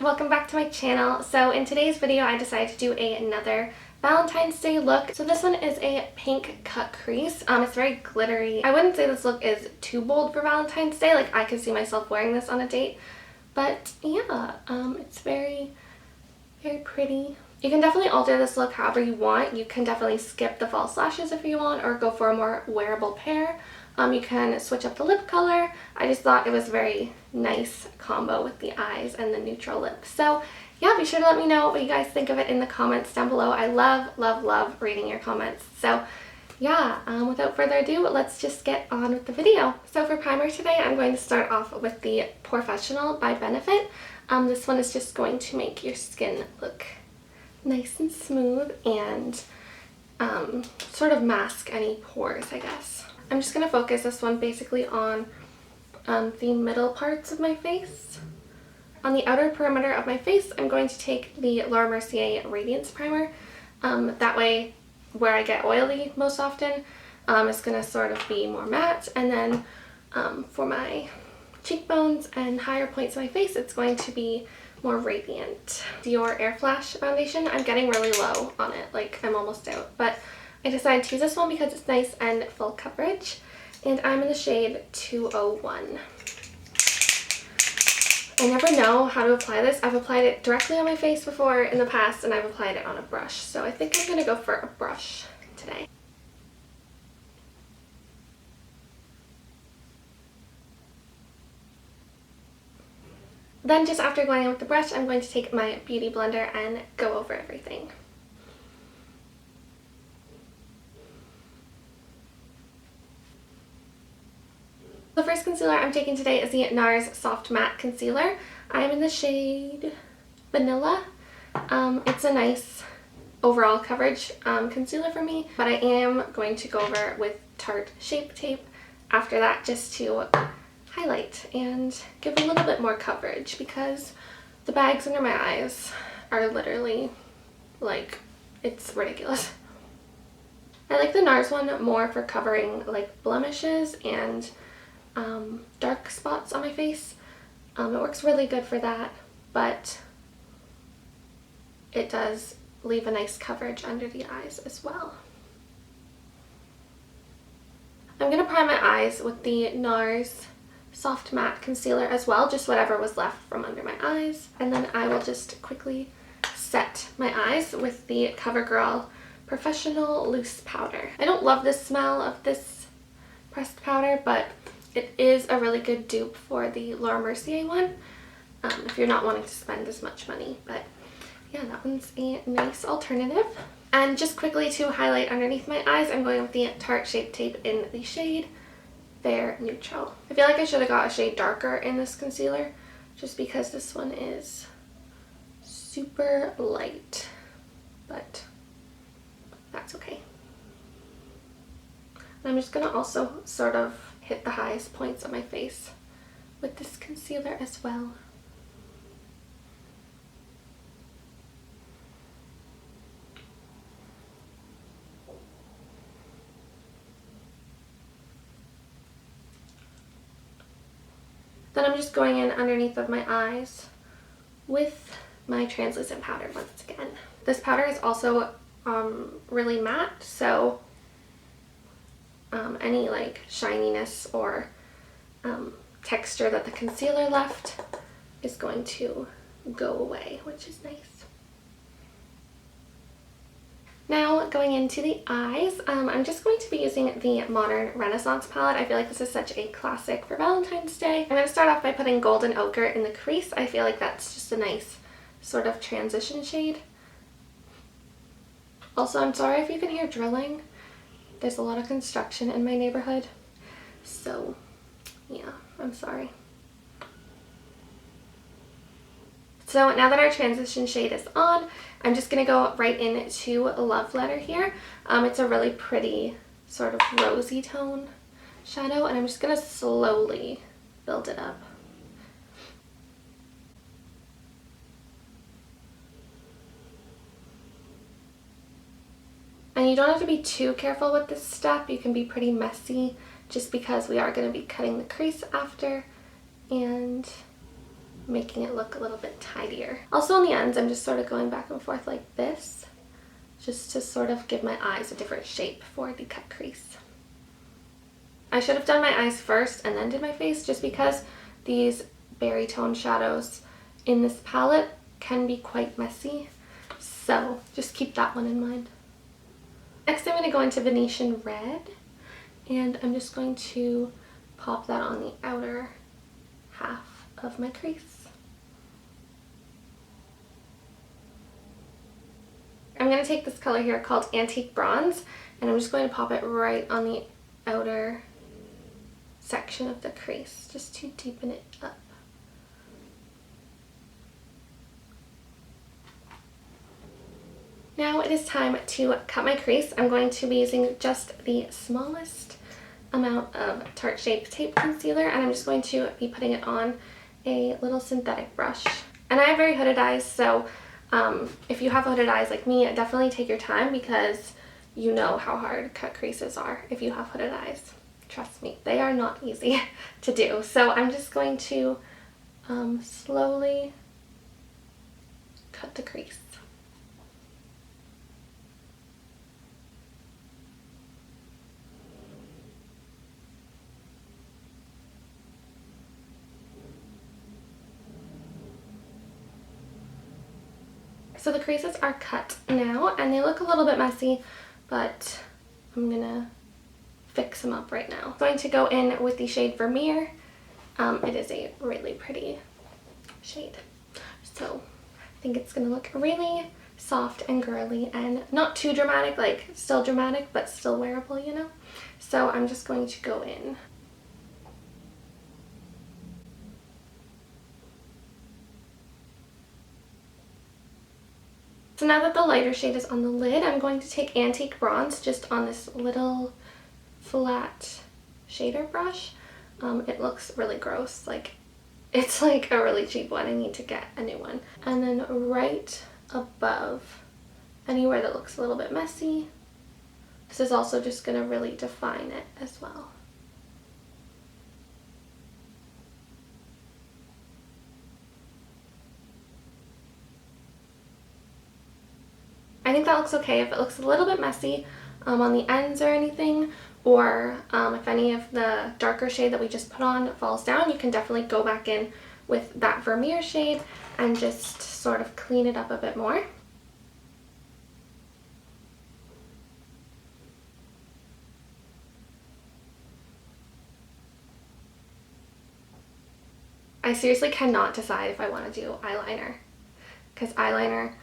welcome back to my channel. So in today's video I decided to do another Valentine's Day look. So this one is a pink cut crease. It's very glittery. I wouldn't say this look is too bold for Valentine's Day. Like, I could see myself wearing this on a date. But yeah, it's very pretty. You can definitely alter this look however you want. You can definitely skip the false lashes if you want, or go for a more wearable pair. You can switch up the lip color. I just thought it was a very nice combo with the eyes and the neutral lip. So yeah, be sure to let me know what you guys think of it in the comments down below. I love reading your comments. So yeah, without further ado, let's just get on with the video. So for primer today, I'm going to start off with the Professional by Benefit. This one is just going to make your skin look nice and smooth and sort of mask any pores, I guess. I'm just going to focus this one basically on the middle parts of my face. On the outer perimeter of my face, I'm going to take the Laura Mercier Radiance Primer. That way, where I get oily most often, it's going to sort of be more matte. And then for my cheekbones and higher points of my face, it's going to be more radiant. Dior Air Flash foundation, I'm getting really low on it, like I'm almost out, but I decided to use this one because it's nice and full coverage, and I'm in the shade 201. I never know how to apply this. I've applied it directly on my face before in the past, and I've applied it on a brush, so I think I'm gonna go for a brush today. Then just after going in with the brush, I'm going to take my beauty blender and go over everything. The first concealer I'm taking today is the NARS Soft Matte Concealer. I'm in the shade Vanilla. It's a nice overall coverage concealer for me, but I am going to go over it with Tarte Shape Tape after that, just to highlight and give a little bit more coverage, because the bags under my eyes are literally, like, it's ridiculous. I like the NARS one more for covering like blemishes and dark spots on my face. It works really good for that, but it does leave a nice coverage under the eyes as well. I'm going to prime my eyes with the NARS Soft Matte Concealer as well, just whatever was left from under my eyes. And then I will just quickly set my eyes with the CoverGirl Professional Loose Powder. I don't love the smell of this pressed powder, but it is a really good dupe for the Laura Mercier one, if you're not wanting to spend as much money. But yeah, that one's a nice alternative. And just quickly to highlight underneath my eyes, I'm going with the Tarte Shape Tape in the shade Fair Neutral. I feel like I should have got a shade darker in this concealer, just because this one is super light, but that's okay. And I'm just going to also sort of hit the highest points of my face with this concealer as well. Then I'm just going in underneath of my eyes with my translucent powder once again. This powder is also really matte, so any like shininess or texture that the concealer left is going to go away, which is nice. Now going into the eyes, I'm just going to be using the Modern Renaissance palette. I feel like this is such a classic for Valentine's Day. I'm going to start off by putting Golden Ochre in the crease. I feel like that's just a nice sort of transition shade. Also, I'm sorry if you can hear drilling. There's a lot of construction in my neighborhood, so yeah, I'm sorry. So now that our transition shade is on, I'm just going to go right into Love Letter here. It's a really pretty sort of rosy tone shadow, and I'm just going to slowly build it up. And you don't have to be too careful with this step. You can be pretty messy just because we are going to be cutting the crease after. And making it look a little bit tidier. Also on the ends, I'm just sort of going back and forth like this, just to sort of give my eyes a different shape for the cut crease. I should have done my eyes first and then did my face, just because these berry tone shadows in this palette can be quite messy. So just keep that one in mind. Next I'm going to go into Venetian Red, and I'm just going to pop that on the outer half of my crease. I'm going to take this color here called Antique Bronze, and I'm just going to pop it right on the outer section of the crease, just to deepen it up. Now it is time to cut my crease. I'm going to be using just the smallest amount of Tarte Shape Tape Concealer, and I'm just going to be putting it on a little synthetic brush. And I have very hooded eyes, so if you have hooded eyes like me, definitely take your time, because you know how hard cut creases are if you have hooded eyes. Trust me, they are not easy to do. So I'm just going to slowly cut the crease. So the creases are cut now, and they look a little bit messy, but I'm gonna fix them up right now. I'm going to go in with the shade Vermeer. It is a really pretty shade. So I think it's gonna look really soft and girly and not too dramatic, like still dramatic, but still wearable, you know? So I'm just going to go in. So now that the lighter shade is on the lid, I'm going to take Antique Bronze just on this little flat shader brush. It looks really gross, like it's like a really cheap one. I need to get a new one. And then right above, anywhere that looks a little bit messy, this is also just going to really define it as well. I think that looks okay. If it looks a little bit messy on the ends or anything, or if any of the darker shade that we just put on falls down, you can definitely go back in with that Vermeer shade and just sort of clean it up a bit more. I seriously cannot decide if I want to do eyeliner, because eyeliner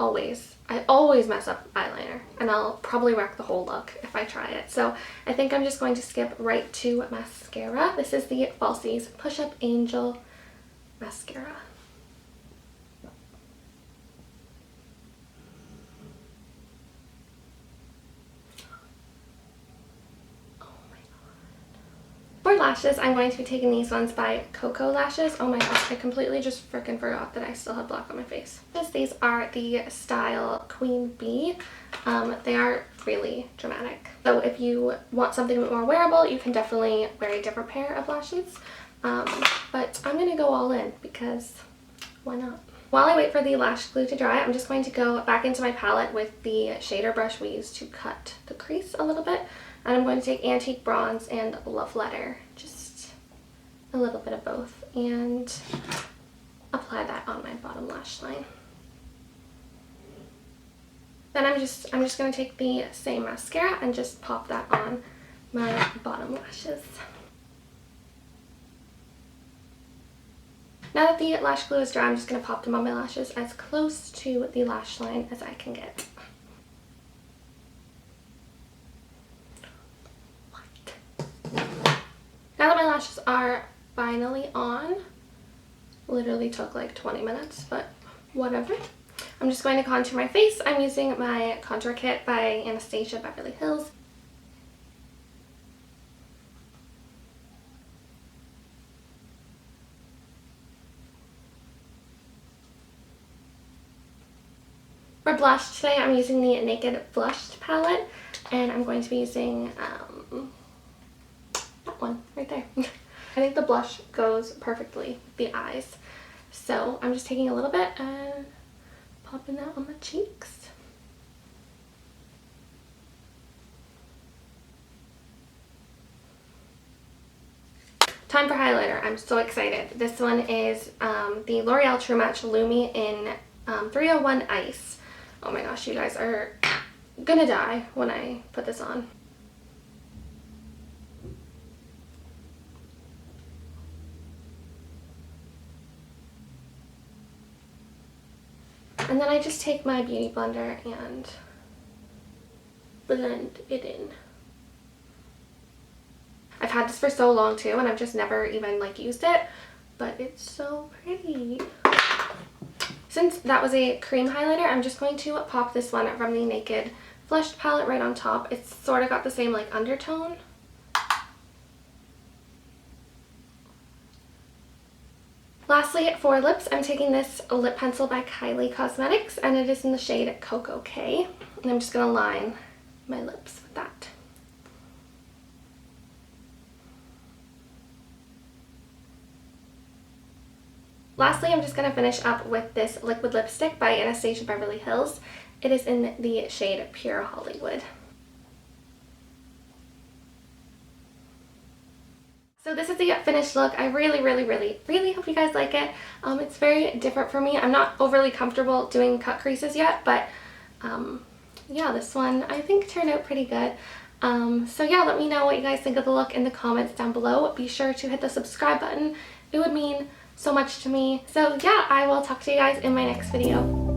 I always mess up eyeliner, and I'll probably wreck the whole look if I try it. So I think I'm just going to skip right to mascara. This is the Falsies Push Up Angel mascara. For lashes, I'm going to be taking these ones by Coco Lashes. Oh my gosh, I completely just freaking forgot that I still have black on my face. These are the style Queen Bee. They are really dramatic. So if you want something a bit more wearable, you can definitely wear a different pair of lashes. But I'm going to go all in, because why not? While I wait for the lash glue to dry, I'm just going to go back into my palette with the shader brush we used to cut the crease a little bit. And I'm going to take Antique Bronze and Love Letter, just a little bit of both, and apply that on my bottom lash line. Then I'm just going to take the same mascara and just pop that on my bottom lashes. Now that the lash glue is dry, I'm just going to pop them on my lashes as close to the lash line as I can get. Now that my lashes are finally on, literally took like 20 minutes, but whatever. I'm just going to contour my face. I'm using my contour kit by Anastasia Beverly Hills. For blush today, I'm using the Naked Blushed palette, and I'm going to be using that one right there. I think the blush goes perfectly with the eyes. So I'm just taking a little bit and popping that on my cheeks. Time for highlighter. I'm so excited. This one is the L'Oreal True Match Lumi in 301 Ice. Oh my gosh, you guys are gonna die when I put this on. And then I just take my beauty blender and blend it in. I've had this for so long too, and I've just never even like used it, but it's so pretty. Since that was a cream highlighter, I'm just going to pop this one from the Naked Flushed palette right on top. It's sort of got the same like undertone. Lastly, for lips, I'm taking this lip pencil by Kylie Cosmetics, and it is in the shade Cocoa K, and I'm just going to line my lips with that. Lastly, I'm just going to finish up with this liquid lipstick by Anastasia Beverly Hills. It is in the shade Pure Hollywood. So this is the finished look. I really hope you guys like it. It's very different for me. I'm not overly comfortable doing cut creases yet, but yeah, this one I think turned out pretty good. So yeah, let me know what you guys think of the look in the comments down below. Be sure to hit the subscribe button. It would mean so much to me. So yeah, I will talk to you guys in my next video.